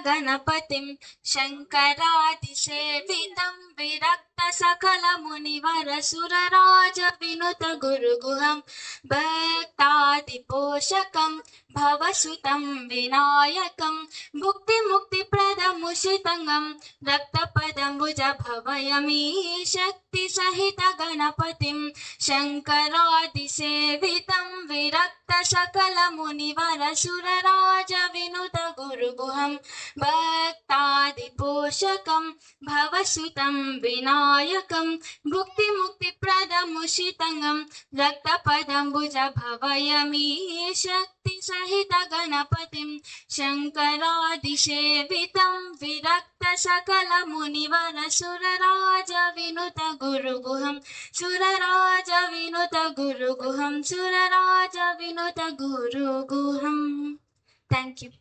गणपतिं शङ्करादिसेवितं विरक्तसकलमुनिवरसुरराज विनुत गुरुगुहं भक्तादिपोषकं भवसुतं विनायकं भुक्तिमुक्तिप्रदमुषितङ्गं रक्तपदम्बुज भवयमी शक्तिसहितगणपतिं शङ्करादिसेवितं विरक्तसकलमुनिवरसुरराज विनुत गुरुगुहं भक्तादिपोषकं भवसुतं विनायकं भुक्तिमुक्तिप्रदमुषितङ्गं रक्तपदम्बुज भवयमी शक्तिसहितगणपतिं शङ्करादिसेवितं विरक्तसकलमुनिवरसुरराज विनुत गुरुगुहं सुरराज विनुत गुरुगुहं सुरराज विनुत गुरुगुहं. Thank you.